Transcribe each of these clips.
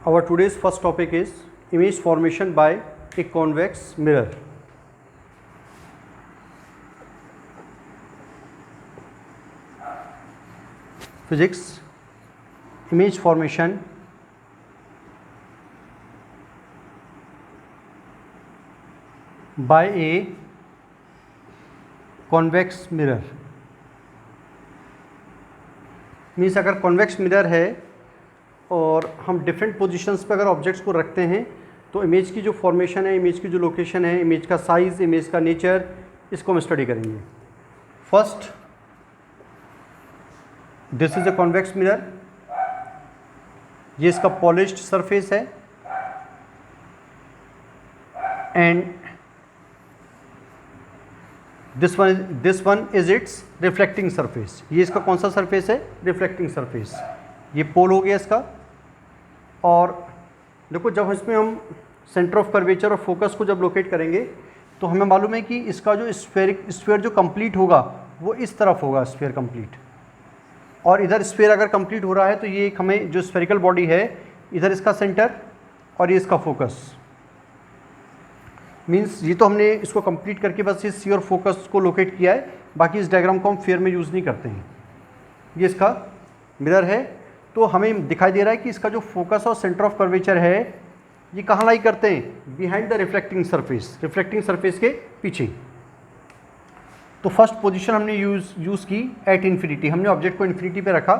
Our today's first topic is image formation by a convex mirror. Physics, image formation by a convex mirror. Means अगर convex mirror है और हम different positions पे अगर objects को रखते हैं तो इमेज की जो फॉर्मेशन है, इमेज की जो लोकेशन है, इमेज का साइज़, इमेज का नेचर, इसको हम स्टडी करेंगे. First, this is a convex mirror. ये इसका पॉलिश्ड सरफेस है and this one is it's reflecting surface. ये इसका कौन सा सरफेस है? Reflecting surface. ये पोल हो गया इसका. और देखो, जब इसमें हम सेंटर ऑफ कर्वेचर और फोकस को जब लोकेट करेंगे तो हमें मालूम है कि इसका जो स्फीयर जो कंप्लीट होगा वो इस तरफ होगा, स्फीयर कंप्लीट. और इधर स्फीयर अगर कंप्लीट हो रहा है तो ये एक हमें जो स्फेरिकल बॉडी है, इधर इसका सेंटर और ये इसका फोकस. मीन्स ये तो हमने इसको कंप्लीट करके बस इस सी और फोकस को लोकेट किया है, बाकी इस डायग्राम को हम फियर में यूज़ नहीं करते हैं. ये इसका मिरर है तो हमें दिखाई दे रहा है कि इसका जो फोकस और सेंटर ऑफ कर्वेचर है ये कहाँ लाई करते हैं? Behind the reflecting surface, reflecting surface के पीछे. तो फर्स्ट पोजीशन हमने यूज़ की एट इन्फिनिटी. हमने ऑब्जेक्ट को इन्फिनिटी पे रखा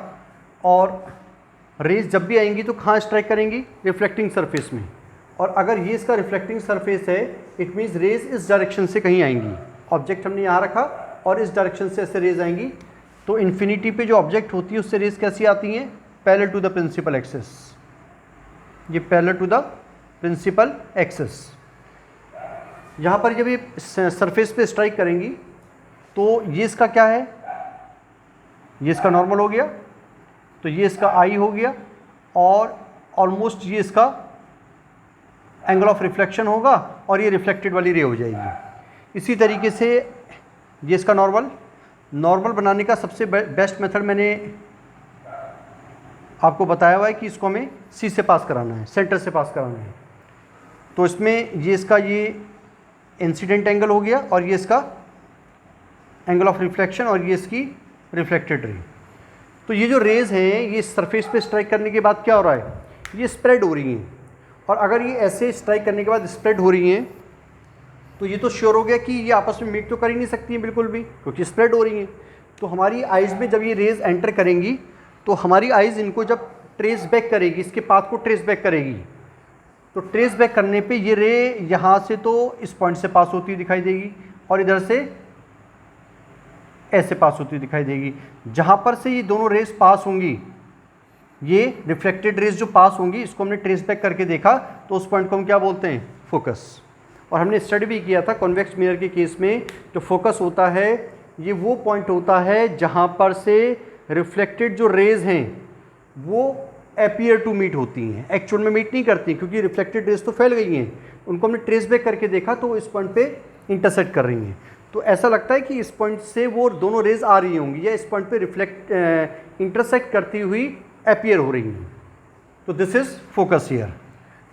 और रेज जब भी आएंगी तो कहाँ स्ट्राइक करेंगी? रिफ्लेक्टिंग सरफेस में. और अगर ये इसका रिफ्लेक्टिंग सरफेस है, इट मीन्स रेज इस डायरेक्शन से कहीं आएंगी. ऑब्जेक्ट हमने यहाँ रखा और इस डायरेक्शन से ऐसे रेज आएंगी. तो इन्फिनिटी पे जो ऑब्जेक्ट होती है उससे रेज कैसी आती हैं? Parallel to the principal axis. ये parallel to the principal axis. यहाँ पर जब ये सरफेस पे स्ट्राइक करेंगी तो ये इसका क्या है? ये इसका नॉर्मल हो गया, तो ये इसका आई हो गया और ऑलमोस्ट ये इसका एंगल ऑफ रिफ्लेक्शन होगा और ये रिफ्लेक्टेड वाली रे हो जाएगी. इसी तरीके से ये इसका नॉर्मल बनाने का सबसे बेस्ट मेथड मैंने आपको बताया हुआ है कि इसको हमें सी से पास कराना है, सेंटर से पास कराना है. तो इसमें ये इसका ये इंसिडेंट एंगल हो गया और ये इसका एंगल ऑफ रिफ्लेक्शन और ये इसकी रिफ्लेक्टेड रे. तो ये जो रेज हैं ये सरफेस पे स्ट्राइक करने के बाद क्या हो रहा है? ये स्प्रेड हो रही हैं. और अगर ये ऐसे स्ट्राइक करने के बाद स्प्रेड हो रही हैं तो ये तो श्योर हो गया कि ये आपस में मीट तो कर ही नहीं सकती हैं बिल्कुल भी, क्योंकि स्प्रेड हो रही हैं. तो हमारी आइज़ में जब ये रेज एंटर करेंगी तो हमारी आइज़ इनको जब ट्रेस बैक करेगी, इसके पाथ को ट्रेस बैक करेगी, तो ट्रेस बैक करने पे ये रे यहाँ से तो इस पॉइंट से पास होती हुई दिखाई देगी और इधर से ऐसे पास होती हुई दिखाई देगी. जहाँ पर से ये दोनों रेज पास होंगी, ये रिफ्लेक्टेड रेज जो पास होंगी, इसको हमने ट्रेस बैक करके देखा तो उस पॉइंट को हम क्या बोलते हैं? फोकस. और हमने स्टडी भी किया था कॉन्वेक्स मिरर के केस में, जो फोकस होता है ये वो पॉइंट होता है जहाँ पर से रिफ्लेक्टेड जो रेज हैं वो अपीयर टू मीट होती हैं, एक्चुअल में मीट नहीं करती क्योंकि रिफ्लेक्टेड रेज तो फैल गई हैं. उनको हमने ट्रेस बैक करके देखा तो इस पॉइंट पे इंटरसेक्ट कर रही हैं. तो ऐसा लगता है कि इस पॉइंट से वो दोनों रेज आ रही होंगी या इस पॉइंट पे इंटरसेक्ट करती हुई अपीयर हो रही हैं. तो दिस इज फोकस हियर.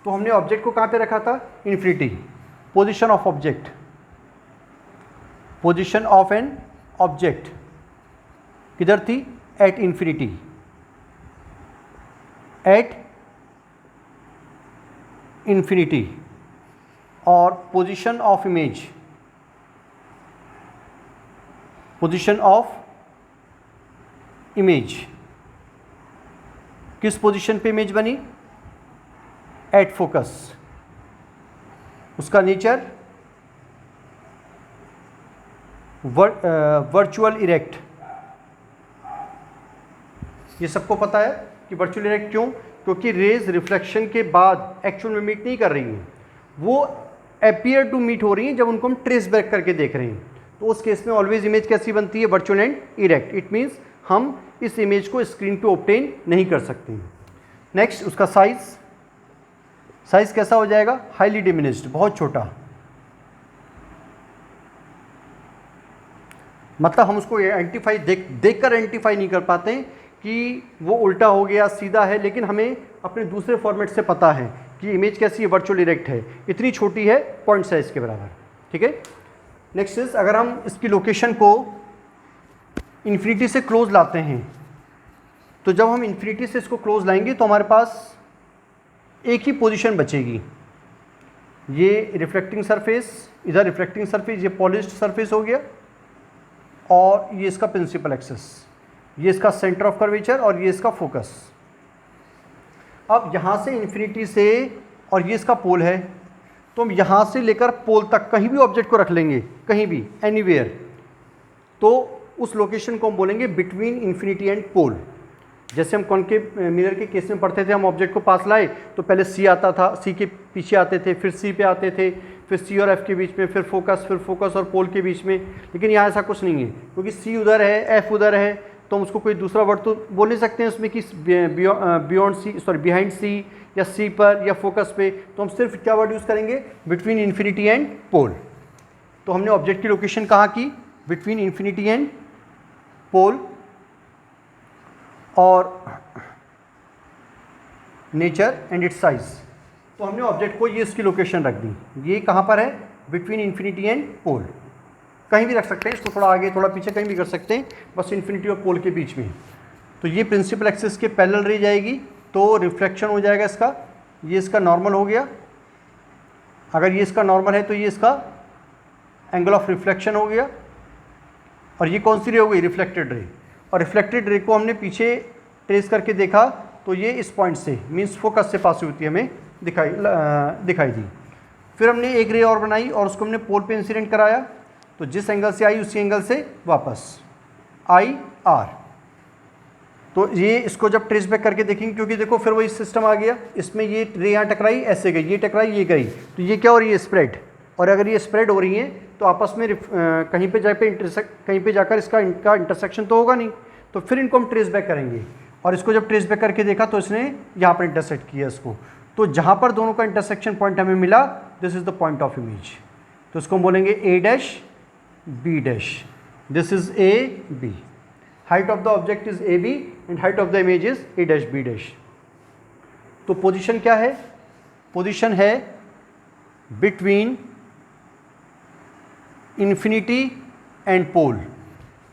तो हमने ऑब्जेक्ट को कहाँ पे रखा था? Infinity. Position of object, position of an object किधर थी? At infinity. At infinity. और position of image, position of image किस पोजीशन पे इमेज बनी? At focus. उसका नेचर वर्चुअल इरेक्ट. ये सबको पता है कि वर्चुअल इरेक्ट क्यों? क्योंकि रेज रिफ्लेक्शन के बाद एक्चुअल में मीट नहीं कर रही हैं, वो अपीयर टू मीट हो रही हैं जब उनको हम ट्रेस बैक करके देख रहे हैं. तो उस केस में ऑलवेज इमेज कैसी बनती है? Virtual and erect. It means हम इस इमेज को स्क्रीन पे ऑब्टेन नहीं कर सकते. नेक्स्ट, उसका साइज कैसा हो जाएगा? हाईली डिमिनिश्ड, बहुत छोटा. मतलब हम उसको आइडेंटिफाई देखकर आइडेंटिफाई नहीं कर पाते हैं कि कि वो उल्टा हो गया, सीधा है, लेकिन हमें अपने दूसरे फॉर्मेट से पता है कि इमेज कैसी है, वर्चुअल इरेक्ट है, इतनी छोटी है, पॉइंट साइज के बराबर। ठीक है। नेक्स्ट इज, अगर हम इसकी लोकेशन को इन्फिनिटी से क्लोज लाते हैं, तो जब हम इन्फिनिटी से इसको क्लोज लाएंगे तो हमारे पास एक ही पोजीशन बचेगी। ये रिफ्लेक्टिंग सरफेस, इधर रिफ्लेक्टिंग सरफेस, ये पॉलिश्ड सरफेस हो गया, और ये इसका प्रिंसिपल एक्सिस, ये इसका सेंटर ऑफ कर्वेचर, और ये इसका फोकस। अब यहाँ से इन्फिनिटी से, और ये इसका पोल है, तो हम यहाँ से लेकर पोल तक कहीं भी ऑब्जेक्ट को रख लेंगे, कहीं भी, एनीवेयर, तो उस लोकेशन को हम बोलेंगे बिटवीन इन्फिनिटी एंड पोल। जैसे हम कॉनकेव मिरर के केस में पढ़ते थे, हम ऑब्जेक्ट को पास लाए तो पहले सी आता था, सी के पीछे आते थे, फिर सी पे आते थे, फिर सी और एफ के बीच में, फिर फोकस और पोल के बीच में। लेकिन यहाँ ऐसा कुछ नहीं है, क्योंकि सी उधर है, एफ उधर है, तो हम उसको कोई दूसरा वर्ड तो बोल नहीं सकते हैं उसमें कि बियॉन्ड सी, सॉरी बिहाइंड सी, या सी पर, या फोकस पे। तो हम सिर्फ क्या वर्ड यूज़ करेंगे, बिटवीन इन्फिनिटी एंड पोल। तो हमने ऑब्जेक्ट की लोकेशन कहाँ की, बिटवीन इन्फिनिटी एंड पोल, और नेचर एंड इट्स साइज। तो हमने ऑब्जेक्ट को ये इसकी लोकेशन रख दी, ये कहाँ पर है, बिटवीन इन्फिनिटी एंड पोल। कहीं भी रख सकते हैं इसको, थोड़ा आगे थोड़ा पीछे कहीं भी कर सकते हैं, बस इन्फिनिटी और पोल के बीच में। तो ये प्रिंसिपल एक्सिस के पैरेलल रह जाएगी, तो रिफ्लेक्शन हो जाएगा इसका, ये इसका नॉर्मल हो गया। अगर ये इसका नॉर्मल है तो ये इसका एंगल ऑफ रिफ्लेक्शन हो गया, और ये कौन सी रे हो गई, रिफ्लेक्टेड रे। और रिफ्लेक्टेड रे को हमने पीछे ट्रेस करके देखा, तो ये इस पॉइंट से, मीन्स फोकस से पास होती है, हमें दिखाई दी। फिर हमने एक रे और बनाई, और उसको हमने पोल पे इंसिडेंट कराया, तो जिस एंगल से आई उसी एंगल से वापस आई आर। तो ये इसको जब ट्रेस बैक करके देखेंगे, क्योंकि देखो फिर वही सिस्टम आ गया, इसमें ये रे यहाँ टकराई, ऐसे गई, ये टकराई, ये गई, तो ये क्या हो रही है, स्प्रेड। और अगर ये स्प्रेड हो रही है तो आपस में कहीं पे जाकर इनका इंटरसेक्शन तो होगा नहीं, तो फिर इनको हम ट्रेस बैक करेंगे। और इसको जब ट्रेस बैक करके देखा तो इसने यहाँ पर इंटरसेक्ट किया इसको, तो जहाँ पर दोनों का इंटरसेक्शन पॉइंट हमें मिला, this is the point of image. तो इसको हम बोलेंगे A dash B dash, this is A B. Height of the object is A B and height of the image is A dash B dash. तो position क्या है, position है between infinity and pole,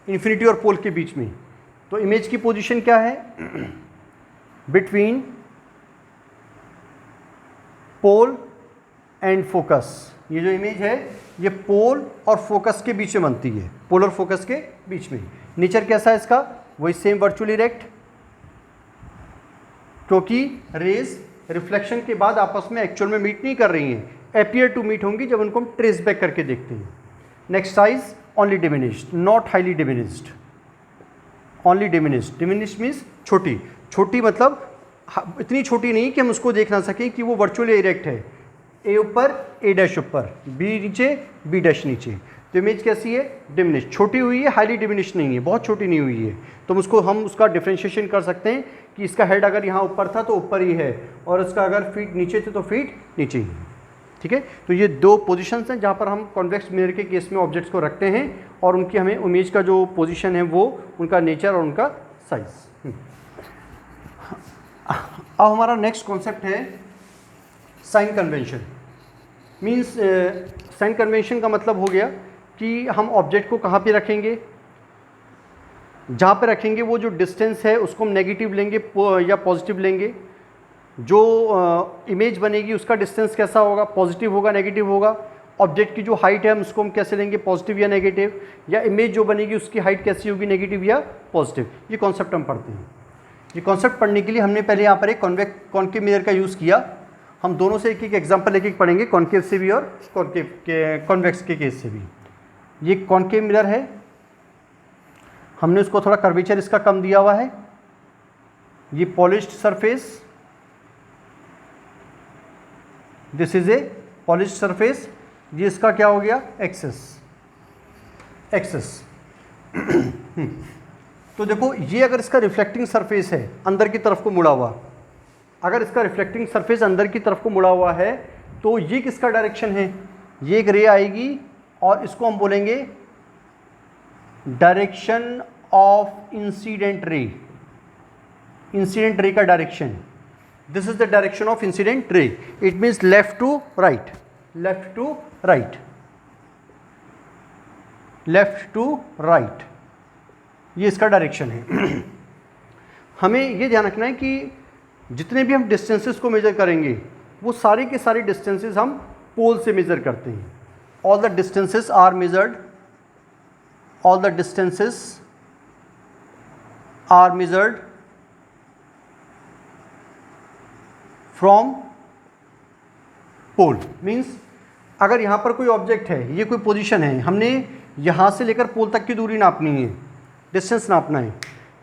infinity और pole के बीच में। तो image की position क्या है, बिटवीन पोल एंड फोकस। ये जो इमेज है ये पोल और फोकस के बीच में बनती है, पोल और फोकस के बीच में। नेचर कैसा है इसका, वही सेम वर्चुअल इरेक्ट, क्योंकि रेज रिफ्लेक्शन के बाद आपस में एक्चुअल में मीट नहीं कर रही हैं, अपीयर टू मीट होंगी जब उनको हम ट्रेस बैक करके देखते हैं। Next size only diminished, not highly diminished, only diminished. Diminished means छोटी, छोटी मतलब इतनी छोटी नहीं कि हम उसको देख ना सकें कि वो वर्चुअल इरेक्ट है, ए ऊपर ए डैश ऊपर, बी नीचे बी डैश नीचे। तो इमेज कैसी है, डिमिनिश, छोटी हुई है, हाईली डिमिनिश नहीं है, बहुत छोटी नहीं हुई है। तो हम उसका डिफ्रेंशिएशन कर सकते हैं कि इसका हेड अगर यहाँ ऊपर था तो ऊपर ही है, और इसका अगर फीट नीचे थे तो फीट नीचे ही है। ठीक है। तो ये दो पोजीशंस हैं जहाँ पर हम कॉन्वेक्स मिरर के केस में ऑब्जेक्ट्स को रखते हैं, और उनकी हमें इमेज का जो पोजीशन है वो उनका नेचर और उनका साइज। अब हमारा नेक्स्ट कॉन्सेप्ट है sign convention. Means sign convention का मतलब हो गया कि हम ऑब्जेक्ट को कहाँ पे रखेंगे, जहाँ पे रखेंगे वो जो डिस्टेंस है उसको हम नेगेटिव लेंगे या पॉजिटिव लेंगे। जो इमेज बनेगी उसका डिस्टेंस कैसा होगा, पॉजिटिव होगा नेगेटिव होगा। ऑब्जेक्ट की जो हाइट है हम उसको हम कैसे लेंगे, पॉजिटिव या नेगेटिव, या इमेज जो बनेगी उसकी हाइट कैसी होगी, नेगेटिव या पॉजिटिव। ये कॉन्सेप्ट हम पढ़ते हैं। ये कॉन्सेप्ट पढ़ने के लिए हमने पहले यहाँ पर एक कॉन्केव मिरर का यूज़ किया। हम दोनों से एक एक एग्जाम्पल एक एक पढ़ेंगे, कॉन्केव से भी और कॉन्वेक्स के केस से भी। ये कॉन्केव मिरर है, हमने उसको थोड़ा कर्वेचर इसका कम दिया हुआ है। ये polished surface, this is A polished surface. ये इसका क्या हो गया, एक्सेस। तो देखो ये अगर इसका रिफ्लेक्टिंग सरफेस है अंदर की तरफ को मुड़ा हुआ, अगर इसका रिफ्लेक्टिंग सरफेस अंदर की तरफ को मुड़ा हुआ है तो ये किसका डायरेक्शन है, ये एक रे आएगी और इसको हम बोलेंगे direction of incident ray. Incident ray का direction, this is the direction of incident ray, it means left to right, left to right, left to right, ये इसका डायरेक्शन है। हमें ये ध्यान रखना है कि जितने भी हम डिस्टेंसेस को मेजर करेंगे वो सारे के सारे डिस्टेंसेस हम पोल से मेजर करते हैं। All the distances are measured, all the distances are measured from pole. Means अगर यहाँ पर कोई ऑब्जेक्ट है, ये कोई पोजीशन है, हमने यहाँ से लेकर पोल तक की दूरी नापनी है, डिस्टेंस नापना है,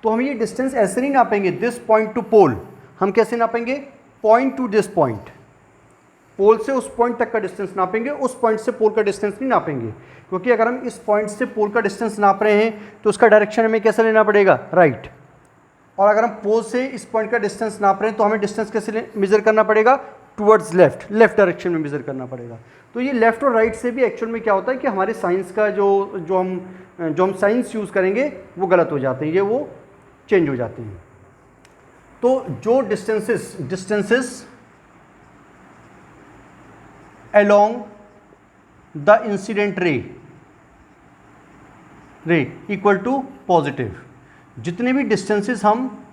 तो हम ये डिस्टेंस ऐसे नहीं नापेंगे दिस पॉइंट टू पोल, हम कैसे नापेंगे पॉइंट टू दिस पॉइंट, पोल से उस पॉइंट तक का डिस्टेंस नापेंगे, उस पॉइंट से पोल का डिस्टेंस नहीं नापेंगे, क्योंकि अगर हम इस पॉइंट से पोल का डिस्टेंस नाप रहे हैं तो उसका डायरेक्शन हमें कैसे लेना पड़ेगा राइट, और अगर हम पोल से इस पॉइंट का डिस्टेंस नाप रहे हैं तो हमें डिस्टेंस कैसे मेजर करना पड़ेगा टुवर्ड्स लेफ्ट, लेफ्ट डायरेक्शन में मेजर करना पड़ेगा। तो ये लेफ्ट और राइट से भी एक्चुअल में क्या होता है कि हमारे साइंस का जो हम साइंस यूज़ करेंगे वो गलत हो जाते हैं, ये वो चेंज हो जाते हैं। तो जो distances along the incident ray equal to positive, जितने भी डिस्टेंसेस हम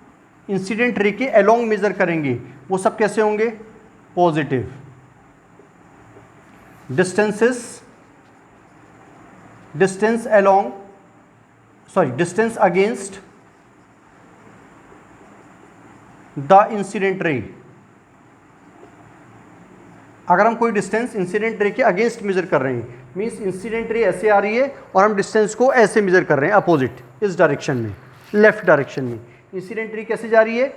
इंसिडेंट रे के अलोंग मेजर करेंगे वो सब कैसे होंगे positive. Distance against the incident रे, अगर हम कोई डिस्टेंस इंसिडेंट रे के अगेंस्ट मेजर कर रहे हैं, मींस इंसिडेंट रे ऐसे आ रही है और हम डिस्टेंस को ऐसे मेजर कर रहे हैं अपोजिट, इस डायरेक्शन में, लेफ्ट डायरेक्शन में, इंसिडेंट रे कैसे जा रही है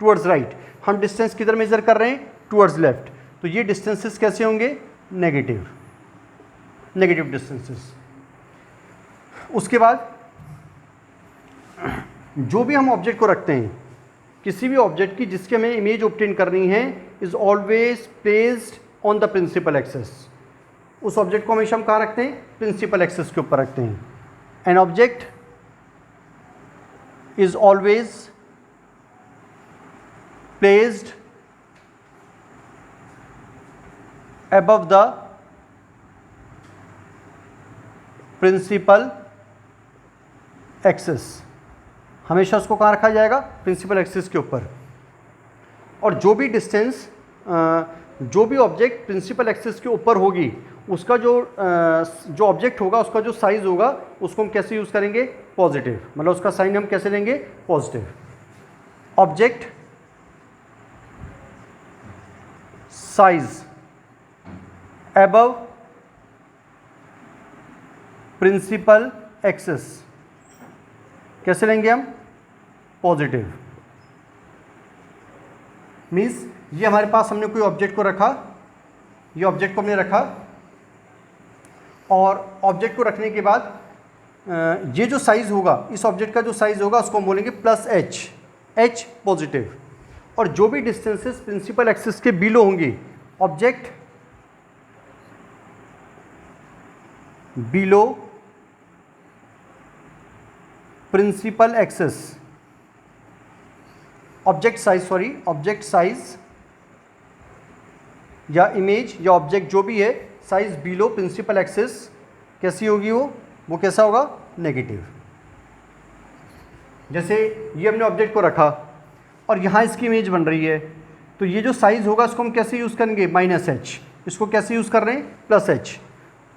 टुवर्ड्स राइट, हम डिस्टेंस किधर मेजर कर रहे हैं टुवर्ड्स लेफ्ट, तो ये डिस्टेंसेस कैसे होंगे नेगेटिव, नेगेटिव डिस्टेंसेस। उसके बाद जो भी हम ऑब्जेक्ट को रखते हैं, किसी भी ऑब्जेक्ट की जिसकी हमें इमेज ऑब्टेन करनी है is always placed on the principal axis, उस ऑब्जेक्ट को हमेशा हम कहाँ रखते हैं प्रिंसिपल एक्सिस के ऊपर रखते हैं। An object is always placed above the principal axis, हमेशा उसको कहाँ रखा जाएगा प्रिंसिपल एक्सिस के ऊपर। और जो भी डिस्टेंस जो भी ऑब्जेक्ट प्रिंसिपल एक्सिस के ऊपर होगी उसका जो ऑब्जेक्ट होगा उसका जो साइज होगा उसको हम कैसे यूज़ करेंगे पॉजिटिव, मतलब उसका साइन हम कैसे लेंगे positive. Object size above principal axis कैसे लेंगे हम पॉजिटिव। मीन्स ये हमारे पास हमने कोई ऑब्जेक्ट को रखा, ये ऑब्जेक्ट को हमने रखा और ऑब्जेक्ट को रखने के बाद ये जो साइज होगा इस ऑब्जेक्ट का जो साइज होगा उसको हम बोलेंगे प्लस एच पॉजिटिव। और जो भी डिस्टेंसेस प्रिंसिपल एक्सिस के बिलो होंगे, object below principal axis, object size या इमेज या ऑब्जेक्ट जो भी है साइज बिलो प्रिंसिपल एक्सिस कैसी होगी वो कैसा होगा नेगेटिव। जैसे ये हमने ऑब्जेक्ट को रखा और यहाँ इसकी इमेज बन रही है, तो ये जो साइज होगा इसको हम कैसे यूज़ करेंगे -h, इसको कैसे यूज़ कर रहे हैं +h।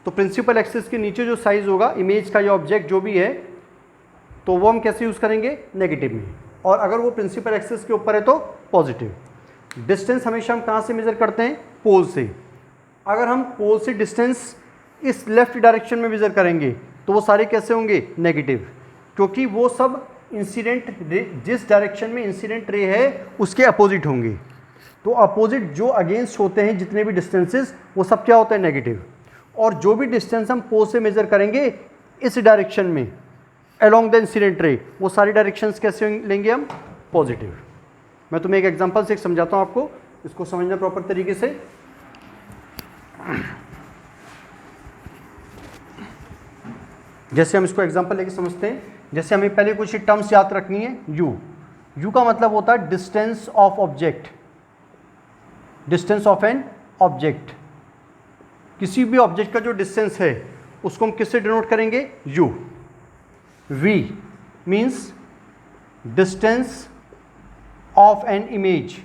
तो प्रिंसिपल एक्सिस के नीचे जो साइज होगा इमेज का या ऑब्जेक्ट जो भी है तो वो हम कैसे यूज़ करेंगे नेगेटिव में, और अगर वो प्रिंसिपल एक्सिस के ऊपर है तो पॉजिटिव। डिस्टेंस हमेशा हम कहाँ से मेज़र करते हैं पोल से। अगर हम पोल से डिस्टेंस इस लेफ्ट डायरेक्शन में मेज़र करेंगे तो वो सारे कैसे होंगे नेगेटिव, क्योंकि वो सब इंसिडेंट जिस डायरेक्शन में इंसिडेंट रे है उसके अपोजिट होंगे। तो अपोजिट जो अगेंस्ट होते हैं जितने भी डिस्टेंसेस वो सब क्या होते हैं नेगेटिव। और जो भी डिस्टेंस हम पोल से मेज़र करेंगे इस डायरेक्शन में अलोंग द इंसिडेंट रे वो सारी डायरेक्शंस कैसे लेंगे हम पॉजिटिव। मैं तुम्हें एक एग्जांपल से समझाता हूँ आपको, इसको समझना प्रॉपर तरीके से। जैसे हम इसको एग्जांपल लेके समझते हैं, जैसे हमें पहले कुछ टर्म्स याद रखनी है, यू का मतलब होता है distance of object, distance of an object. किसी भी ऑब्जेक्ट का जो डिस्टेंस है उसको हम किससे डिनोट करेंगे? U. V means distance of an image,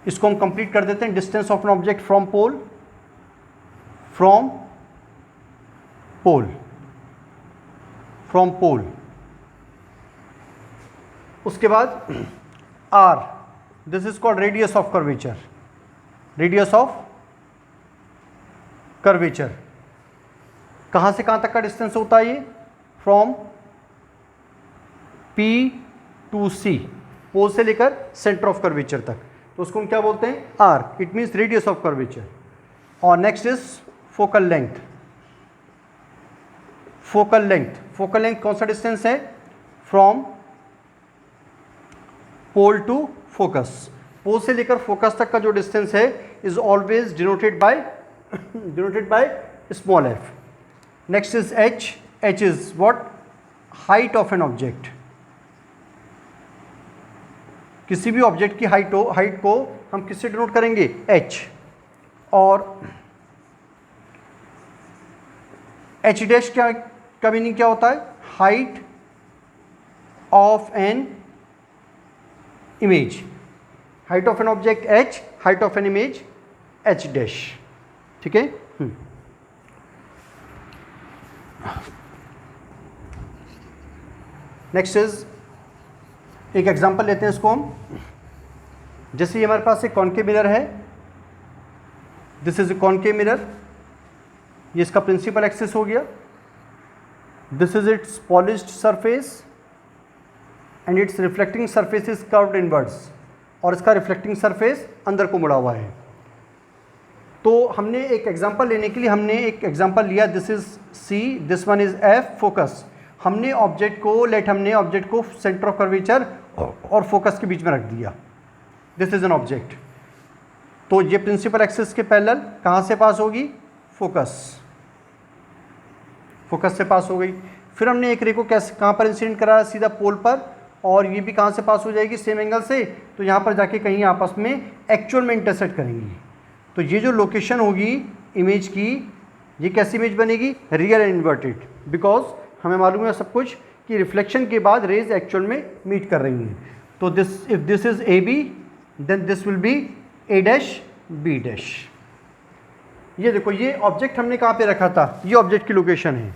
इसको हम कंप्लीट कर देते हैं, distance of an object from pole, from pole, from pole. उसके बाद R, this is called radius of curvature, radius of curvature. कहां से कहां तक का डिस्टेंस होता है ये? From P to C, pole से लेकर सेंटर ऑफ कर्वेचर तक, तो उसको हम क्या बोलते हैं? R, it means radius of curvature. और next is focal length. Focal length, focal length कौन सा डिस्टेंस है? From pole to focus, pole से लेकर फोकस तक का जो डिस्टेंस है is always denoted by small f। Next is h, h is what? Height of an object. किसी भी ऑब्जेक्ट की हाइट को हम किससे डिनोट करेंगे? h। और h डैश क्या का मीनिंग क्या होता है? Height of an image, height of an object h, height of an image h dash. ठीक है। नेक्स्ट इज, एक एग्जांपल लेते हैं इसको हम। जैसे ये हमारे पास एक कॉनकेव मिरर है, this is A concave mirror, ये इसका प्रिंसिपल एक्सिस हो गया, this is it's polished surface and it's reflecting surface is curved inwards, और इसका रिफ्लेक्टिंग सरफेस अंदर को मुड़ा हुआ है। तो हमने एक एग्जांपल लेने के लिए हमने एक एग्जांपल लिया, this is C, this one is F, focus. हमने ऑब्जेक्ट को सेंटर ऑफ कर्वेचर और फोकस के बीच में रख दिया, दिस इज एन ऑब्जेक्ट। तो ये प्रिंसिपल एक्सिस के पैरेलल कहाँ से पास होगी? फोकस, फोकस से पास हो गई। फिर हमने एक रे को कैसे कहाँ पर इंसिडेंट करा? सीधा पोल पर, और ये भी कहाँ से पास हो जाएगी? सेम एंगल से। तो यहाँ पर जाके कहीं आपस में एक्चुअल में इंटरसेक्ट करेंगी। तो ये जो लोकेशन होगी इमेज की, ये कैसी इमेज बनेगी? रियल एंड इन्वर्टेड, बिकॉज हमें मालूम है सब कुछ कि रिफ्लेक्शन के बाद रेज एक्चुअल में मीट कर रही हैं। तो this, if this is A B, then this will be A dash B dash. ये देखो, ये ऑब्जेक्ट हमने कहाँ पे रखा था? ये ऑब्जेक्ट की लोकेशन है।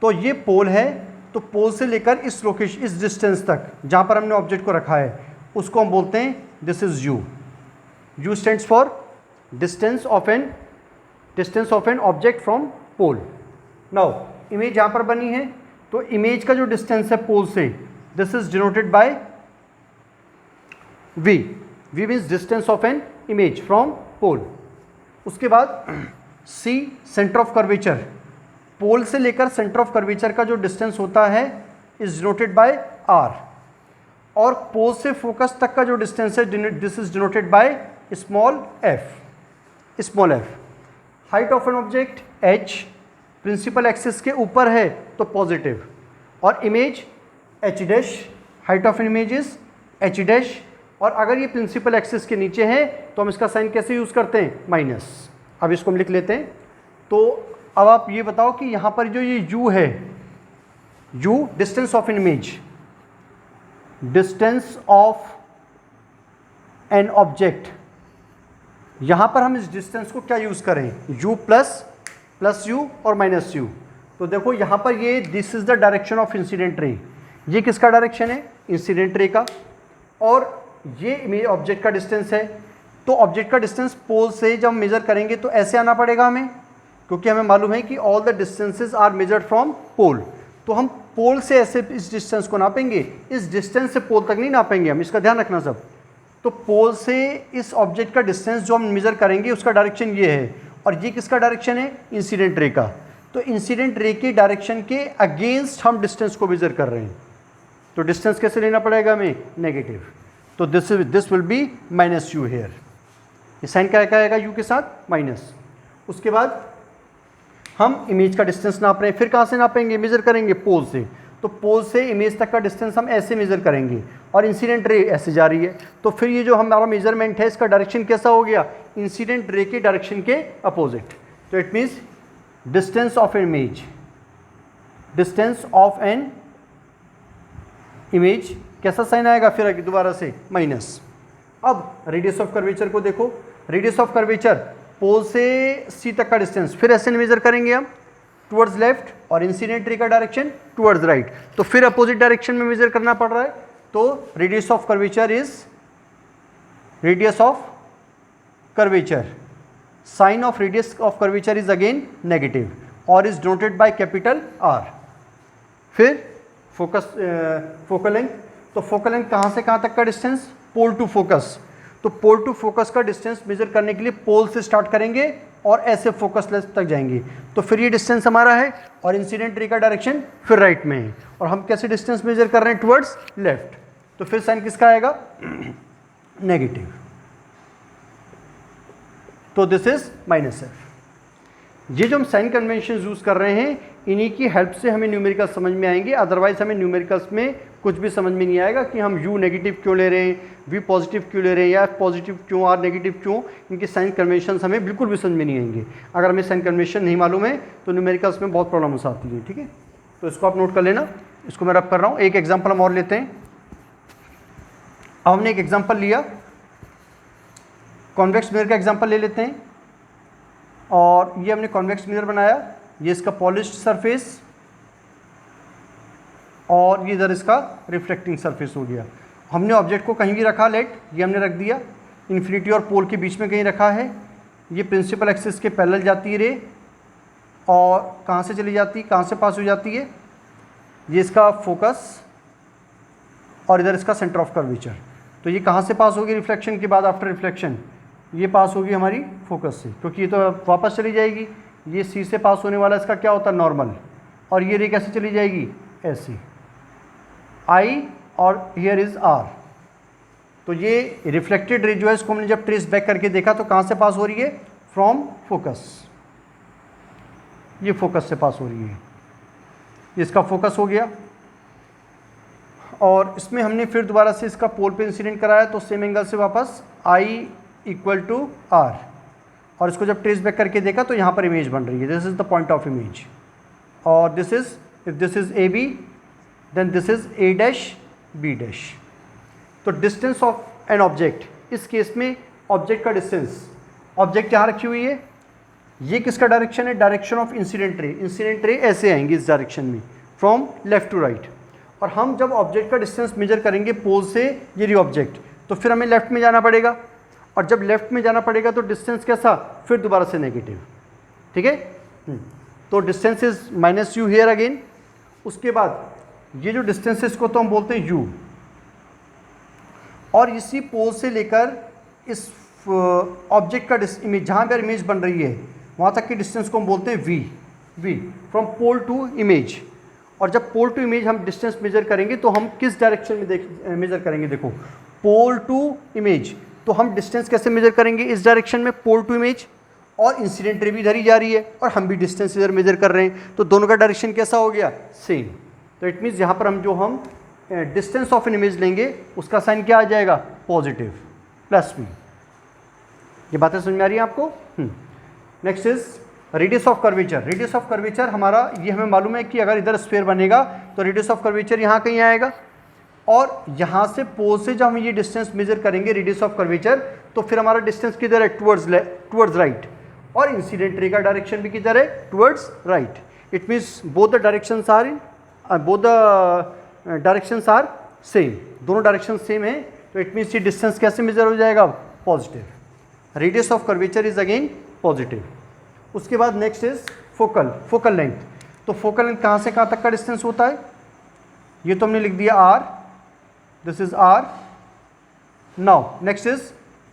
तो ये पोल है, तो पोल से लेकर इस लोकेशन, इस डिस्टेंस तक जहाँ पर हमने ऑब्जेक्ट को रखा है, उसको हम बोलते हैं this is u. U stands for distance of an object from pole. Now image यहाँ पर बनी है, तो इमेज का जो डिस्टेंस है पोल से, this is denoted by v। v means distance of an image from pole. उसके बाद C, centre of curvature. Pole से लेकर सेंटर ऑफ कर्वेचर का जो डिस्टेंस होता है इज डिनोटेड बाय r। और पोल से फोकस तक का जो डिस्टेंस है, this is denoted by small f। Height of an object h, principal axis के ऊपर है तो पॉजिटिव, और image h dash, height of an image is h dash. और अगर ये प्रिंसिपल एक्सिस के नीचे है तो हम इसका साइन कैसे यूज़ करते हैं? माइनस। अब इसको हम लिख लेते हैं। तो अब आप ये बताओ कि यहाँ पर जो ये u है, u distance of an image, distance of an object, यहाँ पर हम इस डिस्टेंस को क्या यूज़ करें? u प्लस u और माइनस u। तो देखो यहाँ पर ये this is the direction of incident रे, ये किसका डायरेक्शन है? इंसिडेंट रे का। और ये इमेज ऑब्जेक्ट का डिस्टेंस है, तो ऑब्जेक्ट का डिस्टेंस पोल से जब मेजर करेंगे तो ऐसे आना पड़ेगा हमें, क्योंकि हमें मालूम है कि all the distances are measured from pole. तो हम पोल से ऐसे इस डिस्टेंस को नापेंगे, इस डिस्टेंस से पोल तक नहीं नापेंगे हम, इसका ध्यान रखना सब। तो पोल से इस ऑब्जेक्ट का डिस्टेंस जो हम मेजर करेंगे उसका डायरेक्शन ये है, और ये किसका डायरेक्शन है? इंसिडेंट रे का। तो इंसिडेंट रे के डायरेक्शन के अगेंस्ट हम डिस्टेंस को मेजर कर रहे हैं, तो डिस्टेंस कैसे लेना पड़ेगा हमें? नेगेटिव। तो this will be minus u here, ये साइन क्या आएगा यू के साथ? माइनस। उसके बाद हम इमेज का डिस्टेंस नाप रहे हैं, फिर कहाँ से नापेंगे? मेजर करेंगे पोल से। तो तो पोल से इमेज तक का डिस्टेंस हम ऐसे मेजर करेंगे और इंसिडेंट रे ऐसे जा रही है, तो फिर ये जो हमारा मेजरमेंट है इसका डायरेक्शन कैसा हो गया, इंसिडेंट रे के डायरेक्शन के अपोजिट। तो it means distance of image, distance of an image कैसा साइन आएगा फिर दोबारा से माइनस। अब रेडियस ऑफ कर्वेचर को देखो, रेडियस ऑफ कर्वेचर पोल से सी तक का डिस्टेंस फिर ऐसे मेजर करेंगे हम टुवर्ड्स लेफ्ट और इंसिडेंट रे का डायरेक्शन टुवर्ड्स राइट, तो फिर अपोजिट डायरेक्शन में मेजर करना पड़ रहा है। तो radius of curvature is radius of curvature, sign of radius of curvature is again negative और is denoted by capital R. फिर फोकस फोकल लेंथ, तो फोकल लेंथ कहाँ से कहाँ तक का डिस्टेंस, पोल टू फोकस, तो पोल टू फोकस का डिस्टेंस मेजर करने के लिए पोल से स्टार्ट करेंगे और ऐसे फोकस लेंथ तक जाएंगे, तो फिर ये डिस्टेंस हमारा है और इंसिडेंट रे का डायरेक्शन फिर राइट में है और हम कैसे डिस्टेंस मेजर कर रहे हैं टुवर्ड्स लेफ्ट, तो फिर साइन किसका आएगा नेगेटिव, तो दिस इज माइनस एफ। ये जो हम साइन कन्वेंशन यूज कर रहे हैं इन्हीं की हेल्प से हमें न्यूमेरिकल समझ में आएंगे, अदरवाइज हमें न्यूमेरिकल्स में कुछ भी समझ में नहीं आएगा कि हम u नेगेटिव क्यों ले रहे हैं, v पॉजिटिव क्यों ले रहे हैं या f पॉजिटिव क्यों, r नेगेटिव क्यों, इनके साइन कन्वेंशन हमें बिल्कुल भी समझ में नहीं आएंगे। अगर हमें साइन कन्वेंशन नहीं मालूम है तो न्यूमेरिकल्स में बहुत प्रॉब्लम्स आती है, ठीक है। तो इसको आप नोट कर लेना, इसको मैं रब कर रहा हूँ। एक एग्जाम्पल हम और लेते हैं। अब हमने एक एग्जाम्पल लिया, कॉन्वेक्स मिरर का एग्जाम्पल ले लेते हैं और ये हमने कॉन्वेक्स मिरर बनाया, ये इसका पॉलिश्ड सरफेस और ये इधर इसका रिफ्लेक्टिंग सरफेस हो गया। हमने ऑब्जेक्ट को कहीं भी रखा, लेट ये हमने रख दिया, इन्फिनिटी और पोल के बीच में कहीं रखा है, ये प्रिंसिपल एक्सिस के पैरेलल जाती है रे और कहाँ से चली जाती है, कहाँ से पास हो जाती है, ये इसका फोकस और इधर इसका सेंटर ऑफ कर्वेचर। तो ये कहाँ से पास होगी रिफ्लेक्शन के बाद, आफ्टर रिफ्लेक्शन ये पास होगी हमारी फोकस से, क्योंकि ये तो वापस चली जाएगी, ये सी से पास होने वाला इसका क्या होता है नॉर्मल, और ये रे कैसे चली जाएगी ऐसे आई और हियर इज आर। तो ये रिफ्लेक्टेड रे जो है इसको हमने जब ट्रेस बैक करके देखा तो कहाँ से पास हो रही है, फ्रॉम फोकस, ये फोकस से पास हो रही है, इसका फोकस हो गया और इसमें हमने फिर दोबारा से इसका पोल पे इंसिडेंट कराया तो सेम एंगल से वापस आई इक्वल टू आर और इसको जब ट्रेस बैक करके देखा तो यहाँ पर इमेज बन रही है, this is the point of image और this is, if this is A B then this is A dash B dash. तो डिस्टेंस ऑफ एन ऑब्जेक्ट, इस केस में ऑब्जेक्ट का डिस्टेंस, ऑब्जेक्ट यहाँ रखी हुई है, ये किसका डायरेक्शन है, direction of incident ray, incident ray ऐसे आएंगे इस डायरेक्शन में फ्रॉम लेफ्ट टू राइट, और हम जब ऑब्जेक्ट का डिस्टेंस मेजर करेंगे पोल से ये रही ऑब्जेक्ट, तो फिर हमें लेफ्ट में जाना पड़ेगा और जब लेफ्ट में जाना पड़ेगा तो डिस्टेंस कैसा, फिर दोबारा से नेगेटिव, ठीक है। तो distance is minus you here again. उसके बाद ये जो डिस्टेंस है इसको तो हम बोलते हैं यू, और इसी पोल से लेकर इस ऑब्जेक्ट का इमेज जहाँ पर इमेज बन रही है वहाँ तक की डिस्टेंस को हम बोलते हैं v, v from pole to image. और जब पोल टू इमेज हम डिस्टेंस मेजर करेंगे तो हम किस डायरेक्शन में मेजर करेंगे, देखो पोल टू इमेज, तो हम डिस्टेंस कैसे मेजर करेंगे, इस डायरेक्शन में पोल टू इमेज, और इंसिडेंट रे भी इधर ही जा रही है और हम भी डिस्टेंस इधर मेजर कर रहे हैं, तो दोनों का डायरेक्शन कैसा हो गया, सेम। तो इट मीन्स यहाँ पर हम जो हम डिस्टेंस ऑफ एन इमेज लेंगे उसका साइन क्या आ जाएगा, पॉजिटिव प्लस वी। ये बातें समझ में आ रही है आपको। Next is radius of curvature. Radius of curvature हमारा ये हमें मालूम है कि अगर इधर स्फीयर बनेगा तो रेडियस ऑफ कर्वेचर यहाँ कहीं आएगा, और यहाँ से पोल से जब हम ये डिस्टेंस मेजर करेंगे रेडियस ऑफ कर्वेचर तो फिर हमारा डिस्टेंस किधर है, टुवर्ड्स राइट, और इंसिडेंट रे का डायरेक्शन भी किधर है, towards right. It means both the directions are in both the directions are same, दोनों डायरेक्शन सेम है, तो इट मीन्स ये डिस्टेंस कैसे मेजर हो जाएगा, positive. Radius of curvature is again positive. उसके बाद नेक्स्ट इज फोकल लेंथ। तो फोकल लेंथ कहाँ से कहाँ तक का डिस्टेंस होता है, ये तो हमने लिख दिया R, this is R. Now next is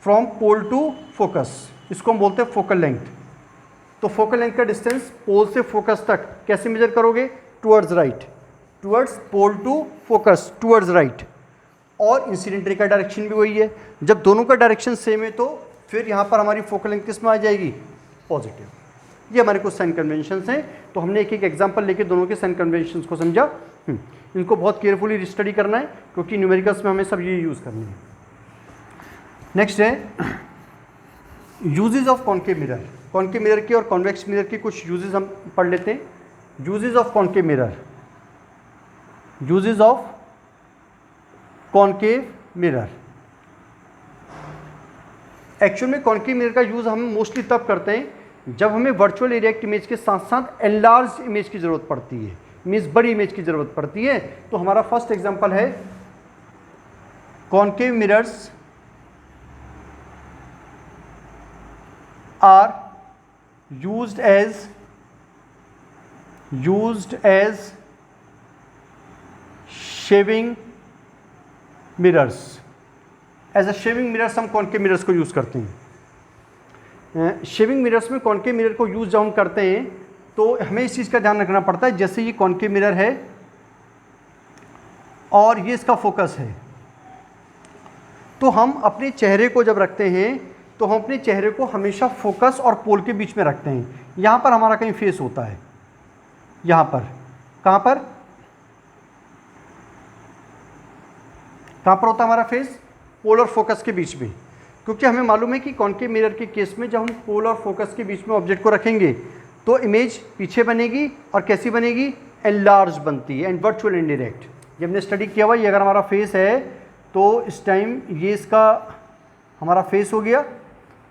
from pole to focus, इसको हम बोलते हैं फोकल लेंथ। तो फोकल लेंथ का डिस्टेंस पोल से फोकस तक कैसे मेजर करोगे, towards right, towards pole to focus, towards right, और इंसिडेंट रे का डायरेक्शन भी वही है। जब दोनों का डायरेक्शन सेम है तो फिर यहाँ पर हमारी फोकल लेंथ किस में आ जाएगी, पॉजिटिव। ये हमारे कुछ साइन कन्वेंशंस हैं, तो हमने एक एक एग्जांपल लेके दोनों के साइन कन्वेंशंस को समझा। इनको बहुत केयरफुली स्टडी करना है क्योंकि न्यूमेरिकल्स में हमें सब ये यूज़ करनी है। नेक्स्ट है uses of concave mirror. Concave mirror के और कॉन्वेक्स मिरर के कुछ यूजेस हम पढ़ लेते हैं। Uses of concave mirror, uses of concave mirror. Actual में कॉन्केव मिरर का यूज़ हम मोस्टली तब करते हैं जब हमें वर्चुअल इरेक्ट इमेज के साथ साथ एनलार्ज इमेज की ज़रूरत पड़ती है, मीन्स बड़ी इमेज की ज़रूरत पड़ती है। तो हमारा फर्स्ट एग्जांपल है concave mirrors are used as shaving mirrors। As a shaving mirrors हम कॉन्केव मिरर्स को यूज़ करते हैं। शेविंग मिरर्स में कॉन्केव मिरर को यूज़ जब हम करते हैं तो हमें इस चीज़ का ध्यान रखना पड़ता है, जैसे ये कॉन्केव मिरर है और ये इसका फोकस है, तो हम अपने चेहरे को जब रखते हैं तो हम अपने चेहरे को हमेशा फोकस और पोल के बीच में रखते हैं। यहाँ पर हमारा कहीं फेस होता है, यहाँ पर, कहाँ पर होता है हमारा फेस? पोल और फोकस के बीच में, क्योंकि हमें मालूम है कि कॉन्केव मिरर के केस में जब हम पोल और फोकस के बीच में ऑब्जेक्ट को रखेंगे तो इमेज पीछे बनेगी और कैसी बनेगी? एनलार्ज बनती है, एंड वर्चुअल इनडायरेक्ट। ये हमने स्टडी किया हुआ, ये अगर हमारा फेस है तो इस टाइम ये इसका हमारा फेस हो गया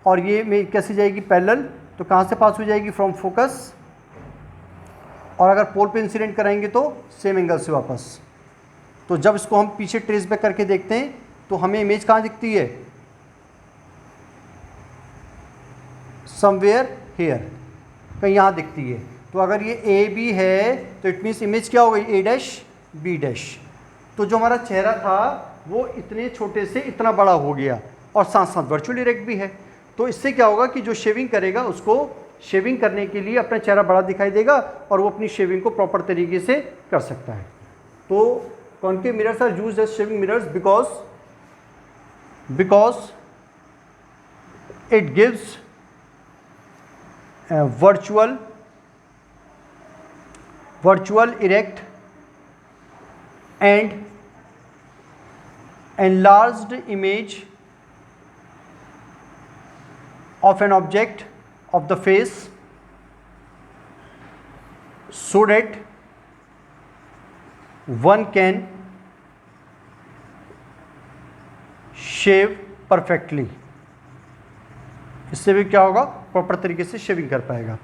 और ये में कैसे जाएगी? पैरेलल, तो कहाँ से पास हो जाएगी? फ्रॉम फोकस, और अगर पोल पे इंसिडेंट कराएंगे तो सेम एंगल से वापस। तो जब इसको हम पीछे ट्रेस बैक करके देखते हैं तो हमें इमेज कहाँ दिखती है? समवेयर हेयर, कहीं यहाँ दिखती है। तो अगर ये ए बी है तो इट मीन्स इमेज क्या हो गई? ए डैश बी डैश। तो जो हमारा चेहरा था वो इतने छोटे से इतना बड़ा हो गया और साथ साथ वर्चुअल इरेक्ट भी है। तो इससे क्या होगा कि जो शेविंग करेगा उसको शेविंग करने के लिए अपना चेहरा बड़ा दिखाई देगा और वो अपनी शेविंग को प्रॉपर तरीके से कर सकता है। तो concave mirrors are used as shaving mirrors because it gives virtual erect and enlarged image of an object of the face so that one can shave perfectly। इससे भी क्या होगा? प्रॉपर तरीके से शेविंग कर पाएगा।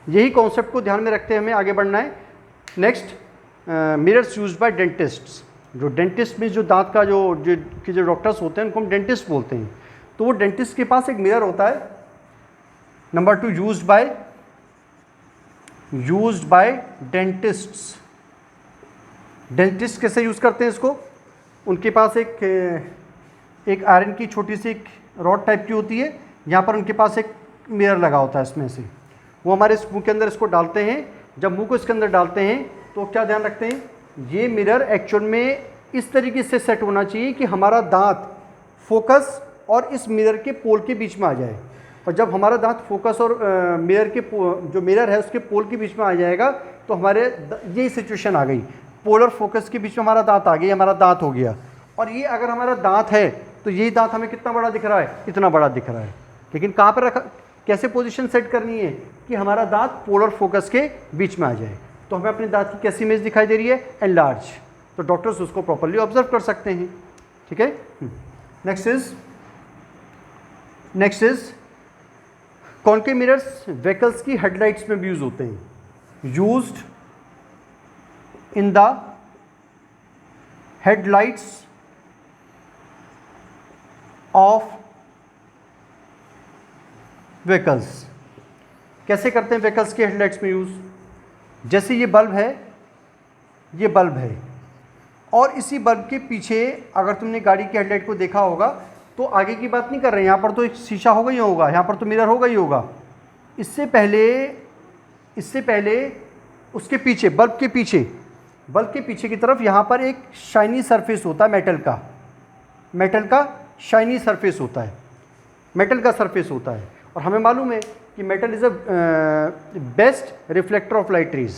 यही कॉन्सेप्ट को ध्यान में रखते हमें आगे बढ़ना है। Next, mirrors used by dentists. जो डेंटिस्ट में जो दांत का जो डॉक्टर्स होते हैं उनको हम डेंटिस्ट बोलते हैं। तो वो डेंटिस्ट के पास एक मिरर होता है। Number 2, used by dentists. Dentist कैसे यूज़ करते हैं इसको? उनके पास एक आयरन की छोटी सी एक रॉड टाइप की होती है, यहाँ पर उनके पास एक मिरर लगा होता है। इसमें से वो हमारे इस मुंह के अंदर इसको डालते हैं। जब मुंह को इसके अंदर डालते हैं तो क्या ध्यान रखते हैं? ये मिरर एक्चुअल में इस तरीके से सेट होना चाहिए कि हमारा दांत फोकस और इस मिरर के पोल के बीच में आ जाए। और जब हमारा दांत फोकस और मिरर के जो मिरर है उसके पोल के बीच में आ जाएगा तो हमारे यही सिचुएशन आ गई। पोल और फोकस के बीच में हमारा दांत आ गया, हमारा दांत हो गया। और ये अगर हमारा दांत है तो यही दांत हमें कितना बड़ा दिख रहा है? इतना बड़ा दिख रहा है। लेकिन कहाँ पर रखा, कैसे पोजीशन सेट करनी है कि हमारा दांत पोल और फोकस के बीच में आ जाए। तो हमें अपने दांत की कैसी इमेज दिखाई दे रही है? एनलार्ज। तो डॉक्टर्स उसको प्रॉपर्ली ऑब्जर्व कर सकते हैं। ठीक है। Next is concave mirrors vehicles की हेडलाइट्स में भी यूज होते हैं। Used in the headlights of vehicles. कैसे करते हैं व्हीकल्स के हेडलाइट्स में यूज़? जैसे ये बल्ब है और इसी बल्ब के पीछे अगर तुमने गाड़ी की हेडलाइट को देखा होगा तो आगे की बात नहीं कर रहे हैं, यहाँ पर तो एक शीशा होगा ही होगा, यहाँ पर तो मिरर होगा ही होगा। इससे पहले उसके पीछे बल्ब के पीछे की तरफ यहाँ पर एक शाइनी सरफेस होता है, मेटल का शाइनी सरफेस होता है, मेटल का सरफेस होता है। और हमें मालूम है कि metal is a best reflector of light raise.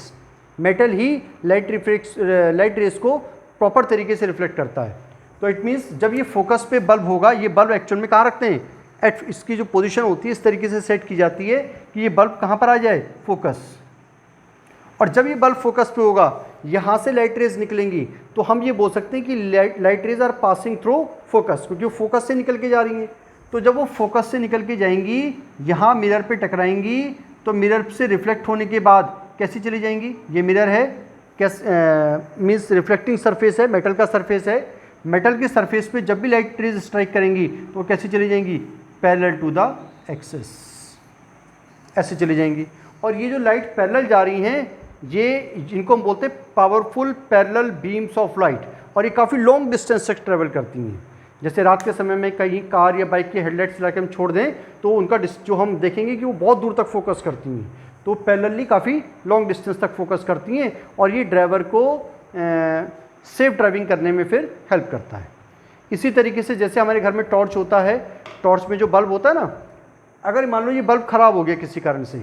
Metal he light rays को प्रॉपर तरीके से रिफ्लेक्ट करता है। तो इट मीन्स जब ये फोकस पे बल्ब होगा, ये बल्ब एक्चुअल में कहाँ रखते हैं, एट इसकी जो पोजीशन होती है इस तरीके से सेट की जाती है कि ये बल्ब कहाँ पर आ जाए, फोकस। और जब ये बल्ब फोकस पे होगा, यहाँ से लाइट रेज निकलेंगी, तो हम ये बोल सकते हैं कि light rays are passing through focus, क्योंकि वो फोकस से निकल के जा रही हैं। तो जब वो फोकस से निकल के जाएंगी, यहाँ मिरर पे टकराएंगी, तो मिरर से रिफ्लेक्ट होने के बाद कैसी चली जाएंगी, ये मिरर है, मीन्स रिफ्लेक्टिंग सरफेस है, मेटल का सरफेस है, मेटल के सरफेस पे जब भी लाइट रेज स्ट्राइक करेंगी तो वो कैसी चली जाएंगी, पैरेलल टू द एक्सिस, ऐसे चली जाएंगी। और ये जो लाइट पैरेलल जा रही हैं, ये जिनको हम बोलते हैं powerful parallel beams of light, और ये काफ़ी लॉन्ग डिस्टेंस तक ट्रेवल करती हैं। जैसे रात के समय में कहीं कार या बाइक के हेडलाइट्स लगा के हम छोड़ दें तो उनका जो हम देखेंगे कि वो बहुत दूर तक फोकस करती हैं, तो पैरेलली काफ़ी लॉन्ग डिस्टेंस तक फोकस करती हैं, और ये ड्राइवर को सेफ ड्राइविंग करने में फिर हेल्प करता है। इसी तरीके से जैसे हमारे घर में टॉर्च होता है, टॉर्च में जो बल्ब होता है ना, अगर मान लो ये बल्ब ख़राब हो गया किसी कारण से,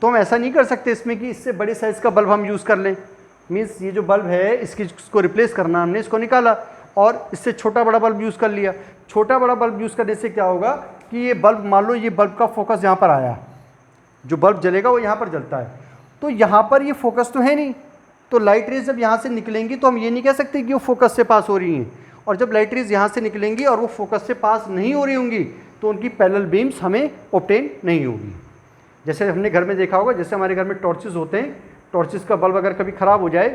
तो हम ऐसा नहीं कर सकते इसमें कि इससे बड़े साइज़ का बल्ब हम यूज़ कर लें। मीन्स ये जो बल्ब है इसको रिप्लेस करना, हमने इसको निकाला और इससे छोटा बड़ा बल्ब यूज़ कर लिया। छोटा बड़ा बल्ब यूज़ करने से क्या होगा कि ये बल्ब, मान लो ये बल्ब का फोकस यहाँ पर आया, जो बल्ब जलेगा वो यहाँ पर जलता है, तो यहाँ पर ये फोकस तो है नहीं, तो लाइट रेज जब यहाँ से निकलेंगी तो हम ये नहीं कह सकते कि वो फोकस से पास हो रही हैं। और जब लाइट रेज यहाँ से निकलेंगी और वो फोकस से पास नहीं हो रही होंगी, तो उनकी पैरेलल बीम्स हमें ऑब्टेन नहीं होगी। जैसे हमने घर में देखा होगा, जैसे हमारे घर में टॉर्चेस होते हैं, टॉर्चेस का बल्ब अगर कभी ख़राब हो जाए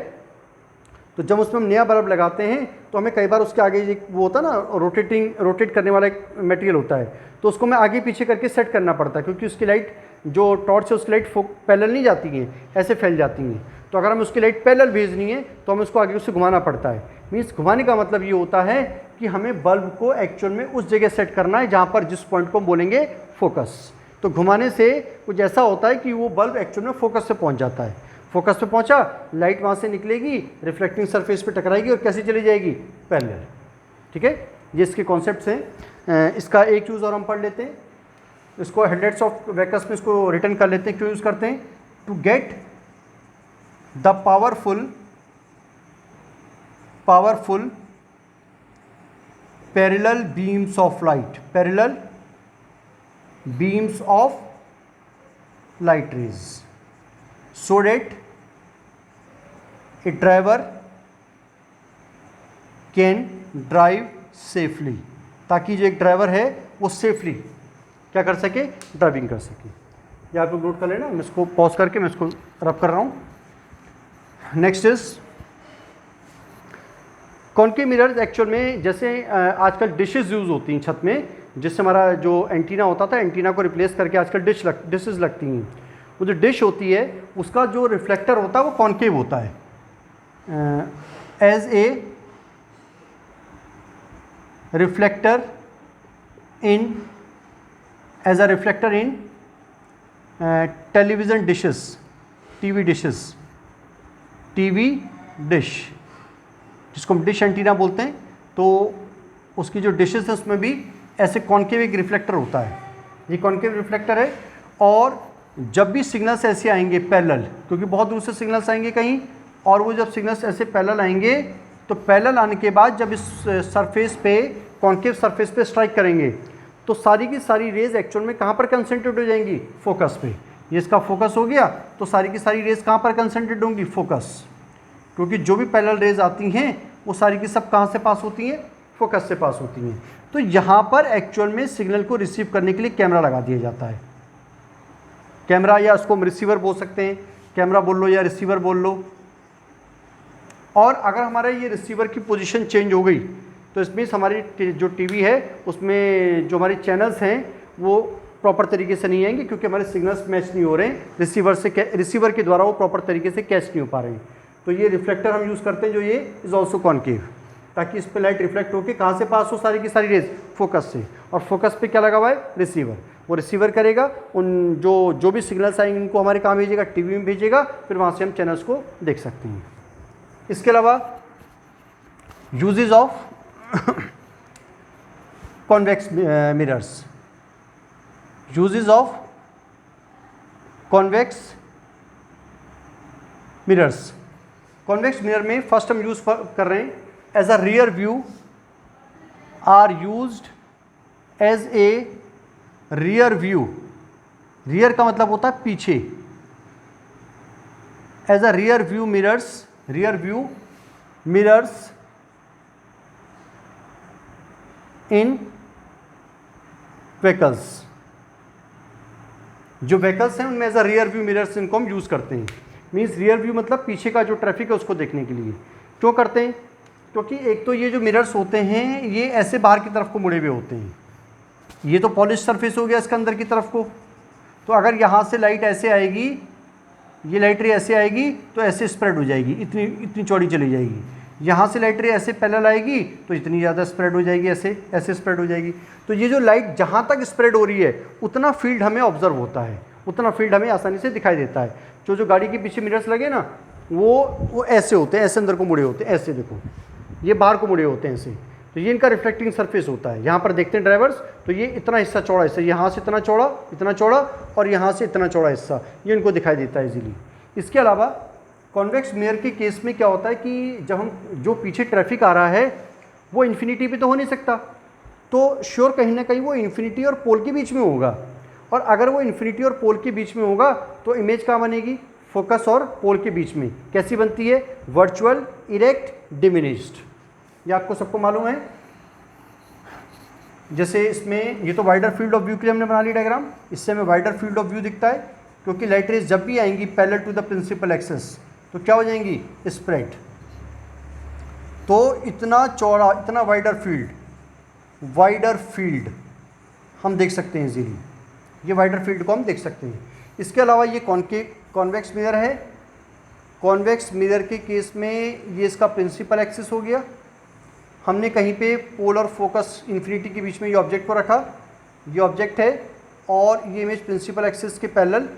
तो जब उसमें हम नया बल्ब लगाते हैं तो हमें कई बार उसके आगे एक वो होता है ना, रोटेट करने वाला एक मटेरियल होता है, तो उसको हमें आगे पीछे करके सेट करना पड़ता है, क्योंकि उसकी लाइट, जो टॉर्च है उसकी लाइट पैरेलल नहीं जाती हैं, ऐसे फैल जाती हैं। तो अगर हमें उसकी लाइट पैरेलल भेजनी है तो हमें उसको आगे उससे घुमाना पड़ता है। मीन्स घुमाने का मतलब ये होता है कि हमें बल्ब को एक्चुअल में उस जगह सेट करना है जहाँ पर, जिस पॉइंट को हम बोलेंगे फोकस। तो घुमाने से कुछ ऐसा होता है कि वो बल्ब एक्चुअल में फोकस से पहुँच जाता है। फोकस पे पहुंचा, लाइट वहाँ से निकलेगी, रिफ्लेक्टिंग सरफेस पे टकराएगी और कैसे चली जाएगी, पैरेलल। ठीक है, ये इसके कॉन्सेप्ट्स हैं। इसका एक यूज़ और हम पढ़ लेते हैं, इसको हेडलाइट्स ऑफ व्हीकल्स में इसको रिटर्न कर लेते हैं। क्यों यूज़ करते हैं, to get the powerful parallel beams of light, parallel beams of light rays, so that a driver can drive safely, ताकि जो एक ड्राइवर है वो सेफली क्या कर सके, ड्राइविंग कर सके। ये आप लोग नोट कर लेना, मैं इसको पॉज करके मैं इसको रब कर रहा हूँ। Next is concave mirrors. Actual में जैसे आजकल डिशेस यूज़ होती हैं छत में, जिससे हमारा जो एंटीना होता था, एंटीना को रिप्लेस करके आजकल डिशेस लगती हैं। वो जो डिश होती है उसका जो रिफ्लेक्टर होता है वो कॉनकेव होता है, as a reflector in television dishes, TV dish, जिसको हम डिश एंटीना बोलते हैं। तो उसकी जो डिशेस है उसमें भी ऐसे कॉनकेव एक रिफ्लेक्टर होता है, ये कॉनकेव रिफ्लेक्टर है। और जब भी सिग्नल्स ऐसे आएंगे पैरेलल, क्योंकि बहुत दूर से सिग्नल्स आएंगे कहीं, और वो जब सिग्नल्स ऐसे पैरेलल आएंगे तो पैरेलल आने के बाद जब इस सरफेस पे, कॉनकेव सरफेस पे स्ट्राइक करेंगे तो सारी की सारी रेज एक्चुअल में कहाँ पर कंसंट्रेट हो जाएंगी, फोकस पे। ये इसका फोकस हो गया तो सारी की सारी रेज कहाँ पर कंसंट्रेट होंगी, फोकस। क्योंकि जो भी पैरेलल रेज आती हैं वो सारी की सब कहाँ से पास होती हैं, फोकस से पास होती हैं। तो यहाँ पर एक्चुअल में सिग्नल को रिसीव करने के लिए कैमरा लगा दिया जाता है। कैमरा, या उसको हम रिसीवर बोल सकते हैं, कैमरा बोल लो या रिसीवर बोल लो। और अगर हमारा ये रिसीवर की पोजीशन चेंज हो गई तो इसमें हमारी जो टीवी है उसमें जो हमारी चैनल्स हैं वो प्रॉपर तरीके से नहीं आएंगे, क्योंकि हमारे सिग्नल्स मैच नहीं हो रहे हैं रिसीवर के द्वारा, वो प्रॉपर तरीके से कैच नहीं हो पा रहे हैं। तो ये रिफ्लेक्टर हम यूज़ करते हैं जो ये इज़ ऑल्सो कॉनकेव, ताकि इस पर लाइट रिफ्लेक्ट होकर कहाँ से पास हो, सारी की सारी रेज फोकस से। और फोकस पे क्या लगा हुआ है, रिसीवर। वो रिसीवर करेगा, उन जो भी सिग्नल्स आएंगे उनको हमारे कहाँ भेजेगा, टीवी में भेजेगा, फिर वहाँ से हम चैनल्स को देख सकते हैं। इसके अलावा uses of convex mirrors, uses of convex mirrors. Convex mirror में फर्स्ट हम यूज कर रहे हैं as a rear view are used as a rear view. Rear का मतलब होता है पीछे। As a rear view mirrors, rear view mirrors in vehicles. जो व्हीकल्स हैं उनमें as a rear view mirrors इनको हम यूज़ करते हैं। मीन्स रियर व्यू मतलब पीछे का जो ट्रैफिक है उसको देखने के लिए। क्यों करते हैं? क्योंकि एक तो ये जो मिरर्स होते हैं ये ऐसे बाहर की तरफ को मुड़े हुए होते हैं। ये तो पॉलिश सरफेस हो गया इसके अंदर की तरफ को, तो अगर यहाँ से लाइट ऐसे आएगी, ये लाइट रे ऐसे आएगी तो ऐसे स्प्रेड हो जाएगी, इतनी इतनी चौड़ी चली जाएगी। यहाँ से लाइट रे ऐसे पैरेलल आएगी तो इतनी ज़्यादा स्प्रेड हो जाएगी, ऐसे ऐसे स्प्रेड हो जाएगी। तो ये जो लाइट जहाँ तक स्प्रेड हो रही है उतना फील्ड हमें ऑब्जर्व होता है, उतना फील्ड हमें आसानी से दिखाई देता है। जो गाड़ी के पीछे मिरर्स लगे ना वो ऐसे होते हैं, ऐसे अंदर को मुड़े होते हैं, ऐसे देखो ये बाहर को मुड़े होते हैं ऐसे। तो ये इनका रिफ्लेक्टिंग सरफेस होता है। यहाँ पर देखते हैं ड्राइवर्स, तो ये इतना हिस्सा चौड़ा हिस्सा, यहाँ से इतना चौड़ा और यहाँ से इतना चौड़ा हिस्सा, ये इनको दिखाई देता है इजीली। इसके अलावा कॉन्वेक्स मिरर के केस में क्या होता है कि जब हम जो पीछे ट्रैफिक आ रहा है वो इन्फिनिटी पे तो हो नहीं सकता, तो श्योर कहीं ना कहीं वो इन्फिनिटी और पोल के बीच में होगा। और अगर वो इन्फिनिटी और पोल के बीच में होगा तो इमेज कहाँ बनेगी? फोकस और पोल के बीच में। कैसी बनती है? Virtual, erect, diminished. ये आपको सबको मालूम है। जैसे इसमें ये तो वाइडर फील्ड ऑफ व्यू के लिए हमने बना ली डायग्राम, इससे हमें वाइडर फील्ड ऑफ व्यू दिखता है क्योंकि लाइट रेज जब भी आएंगी parallel to the principal axis तो क्या हो जाएंगी? स्प्रेड। तो इतना चौड़ा, इतना वाइडर फील्ड हम देख सकते हैं इजीली। ये वाइडर फील्ड को हम देख सकते हैं। इसके अलावा ये कॉन्वेक्स मिरर है। कॉन्वेक्स मिरर के केस में ये इसका प्रिंसिपल एक्सिस हो गया। हमने कहीं पे पोल और फोकस इन्फिनिटी के बीच में ये ऑब्जेक्ट को रखा, ये ऑब्जेक्ट है और ये इमेज प्रिंसिपल एक्सिस के पैरेलल,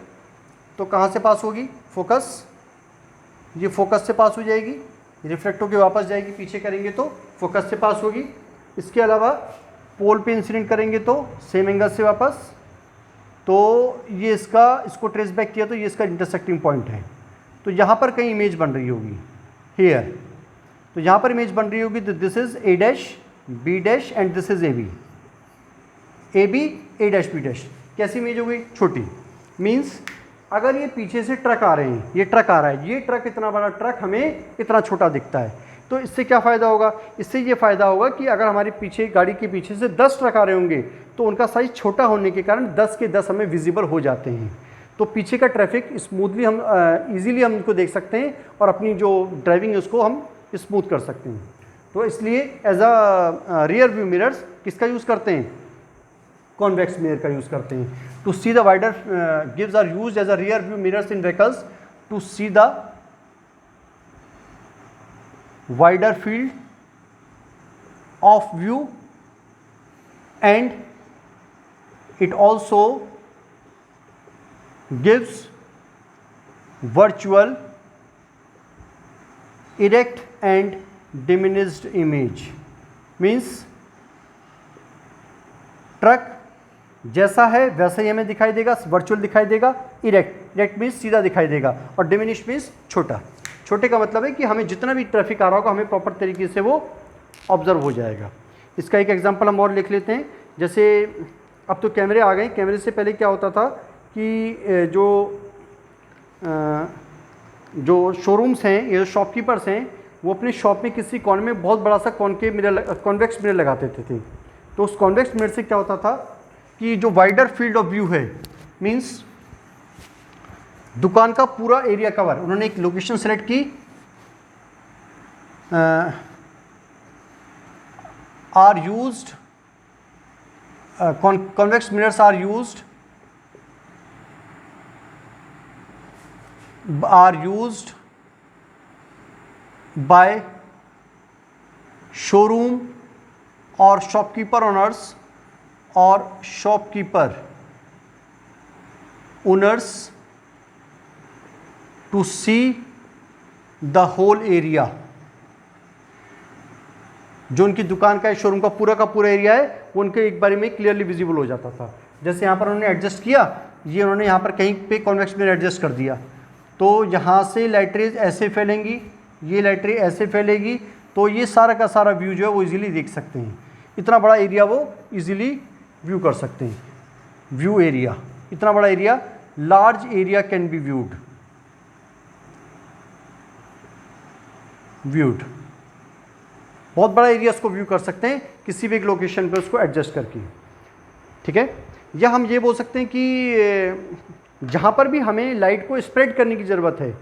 तो कहाँ से पास होगी? फोकस। ये फोकस से पास हो जाएगी, रिफ्लेक्ट होकर वापस जाएगी, पीछे करेंगे तो फोकस से पास होगी। इसके अलावा पोल पे इंसिडेंट करेंगे तो सेम एंगल से वापस, तो ये इसको ट्रेस बैक किया तो ये इसका इंटरसेक्टिंग पॉइंट है। तो यहाँ पर कहीं इमेज बन रही होगी, हेयर, तो यहाँ पर इमेज बन रही होगी। तो this is A dash B dash and this is A B, A dash B dash. कैसी इमेज हो गई? छोटी। मीन्स अगर ये पीछे से ट्रक आ रहे हैं, ये ट्रक आ रहा है, ये ट्रक इतना बड़ा ट्रक हमें इतना छोटा दिखता है, तो इससे क्या फ़ायदा होगा? इससे ये फ़ायदा होगा कि अगर हमारे पीछे गाड़ी के पीछे से 10 ट्रक आ रहे होंगे तो उनका साइज़ छोटा होने के कारण 10 के 10 हमें विजिबल हो जाते हैं। तो पीछे का ट्रैफिक स्मूथली हम ईजिली हम इनको देख सकते हैं और अपनी जो ड्राइविंग है उसको हम स्मूथ कर सकते हैं। तो इसलिए as a rear view mirrors किसका यूज़ करते हैं? कॉन्वेक्स मिरर का यूज़ करते हैं। To see the wider gives are used as a rear view mirrors in vehicles to see the wider field of view, and it also gives virtual, erect and diminished image. Means truck जैसा है वैसा ही हमें दिखाई देगा, virtual दिखाई देगा, erect means सीधा दिखाई देगा और डिमिनिश मीन्स छोटा। छोटे का मतलब है कि हमें जितना भी ट्रैफिक आ रहा होगा हमें प्रॉपर तरीके से वो ऑब्जर्व हो जाएगा। इसका एक एग्जांपल हम और लिख लेते हैं। जैसे अब तो कैमरे आ गए, कैमरे से पहले क्या होता था कि जो शोरूम्स हैं, ये जो शॉपकीपर्स हैं, वो अपने शॉप में किसी कॉर्नर में बहुत बड़ा सा कॉन्वेक्स मिरर लगाते थे। तो उस कॉन्वेक्स मिरर से क्या होता था कि जो वाइडर फील्ड ऑफ व्यू है, मीन्स दुकान का पूरा एरिया कवर, उन्होंने एक लोकेशन सेलेक्ट की, are used, convex mirrors are used by showroom और शॉपकीपर ओनर्स और shopkeeper owners to see the whole area. जो उनकी दुकान का शोरूम का पूरा एरिया है वो उनके एक बारी में क्लियरली विजिबल हो जाता था। जैसे यहाँ पर उन्होंने एडजस्ट किया, ये उन्होंने यहाँ पर कहीं पे कॉन्वेक्स मिरर एडजस्ट कर दिया, तो यहाँ से लाइट रेज ऐसे फैलेंगी, ये लाइट रे ऐसे फैलेगी, तो ये सारा का सारा व्यू जो है वो इजीली देख सकते हैं। इतना बड़ा एरिया वो इजीली व्यू कर सकते हैं। व्यू एरिया, इतना बड़ा area, large area can be viewed, बहुत बड़ा एरिया उसको व्यू कर सकते हैं किसी भी एक लोकेशन पे उसको एडजस्ट करके, ठीक है। या हम ये बोल सकते हैं कि जहाँ पर भी हमें लाइट को स्प्रेड करने की ज़रूरत है,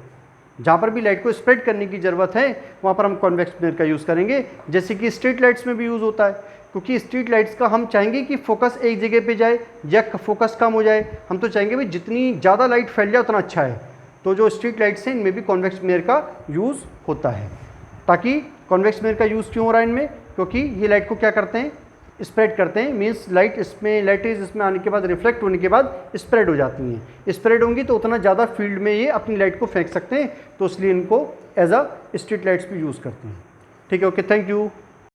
जहाँ पर भी लाइट को स्प्रेड करने की ज़रूरत है वहाँ पर हम कॉन्वेक्स मिरर का यूज़ करेंगे। जैसे कि स्ट्रीट लाइट्स में भी यूज़ होता है, क्योंकि स्ट्रीट लाइट्स का हम चाहेंगे कि फोकस एक जगह पे जाए या फोकस कम हो जाए। हम तो चाहेंगे भाई जितनी ज़्यादा लाइट फैल जाए उतना अच्छा है। तो जो स्ट्रीट लाइट्स हैं इनमें भी कॉन्वेक्स मिरर का यूज़ होता है। ताकि कॉन्वेक्स मिरर का यूज़ क्यों हो रहा है इनमें, क्योंकि ये लाइट को क्या करते हैं, स्प्रेड करते हैं। मीन्स लाइट इसमें, लाइट रेज इसमें आने के बाद रिफ्लेक्ट होने के बाद स्प्रेड हो जाती हैं। स्प्रेड होंगी तो उतना ज़्यादा फील्ड में ये अपनी लाइट को फेंक सकते हैं, तो इसलिए इनको एज अ स्ट्रीट लाइट्स भी यूज़ करते हैं। ठीक है, ओके, थैंक यू।